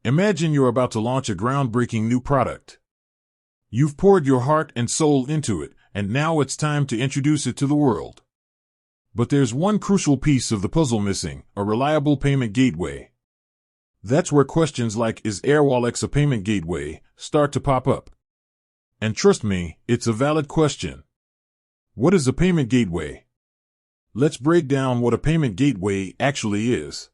Imagine you're about to launch a groundbreaking new product. You've poured your heart and soul into it, and now it's time to introduce it to the world. But there's one crucial piece of the puzzle missing: a reliable payment gateway. That's where questions like, is Airwallex a payment gateway, start to pop up. And trust me, it's a valid question. What is a payment gateway? Let's break down what a payment gateway actually is.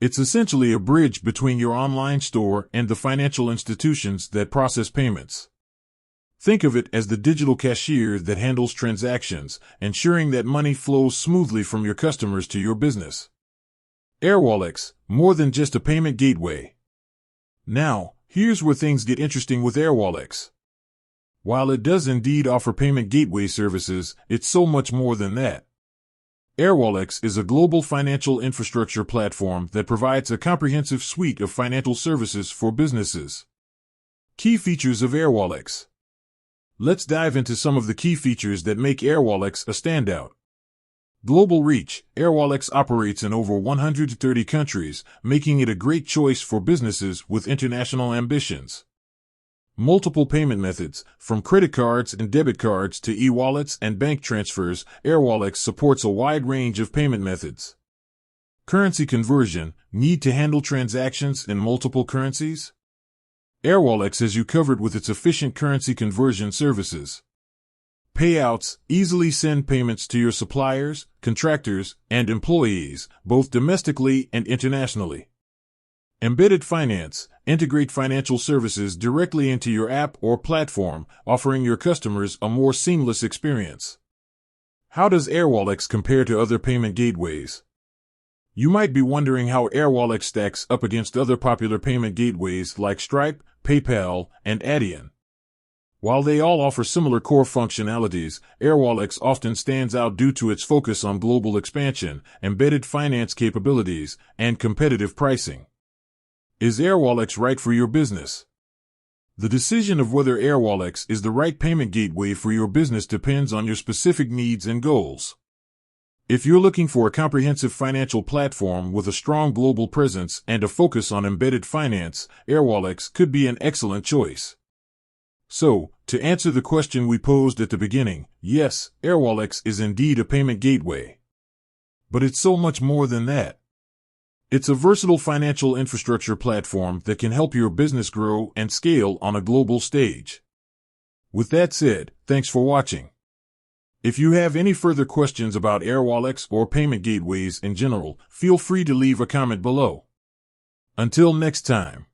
It's essentially a bridge between your online store and the financial institutions that process payments. Think of it as the digital cashier that handles transactions, ensuring that money flows smoothly from your customers to your business. Airwallex, more than just a payment gateway. Now, here's where things get interesting with Airwallex. While it does indeed offer payment gateway services, it's so much more than that. Airwallex is a global financial infrastructure platform that provides a comprehensive suite of financial services for businesses. Key features of Airwallex. Let's dive into some of the key features that make Airwallex a standout. Global reach. Airwallex operates in over 130 countries, making it a great choice for businesses with international ambitions. Multiple payment methods, from credit cards and debit cards to e-wallets and bank transfers, Airwallex supports a wide range of payment methods. Currency conversion. Need to handle transactions in multiple currencies? Airwallex has you covered with its efficient currency conversion services. Payouts. Easily send payments to your suppliers, contractors, and employees, both domestically and internationally. Embedded finance. Integrate financial services directly into your app or platform, offering your customers a more seamless experience. How does Airwallex compare to other payment gateways? You might be wondering how Airwallex stacks up against other popular payment gateways like Stripe, PayPal, and Adyen. While they all offer similar core functionalities, Airwallex often stands out due to its focus on global expansion, embedded finance capabilities, and competitive pricing. Is Airwallex right for your business? The decision of whether Airwallex is the right payment gateway for your business depends on your specific needs and goals. If you're looking for a comprehensive financial platform with a strong global presence and a focus on embedded finance, Airwallex could be an excellent choice. So, to answer the question we posed at the beginning, yes, Airwallex is indeed a payment gateway. But it's so much more than that. It's a versatile financial infrastructure platform that can help your business grow and scale on a global stage. With that said, thanks for watching. If you have any further questions about Airwallex or payment gateways in general, feel free to leave a comment below. Until next time.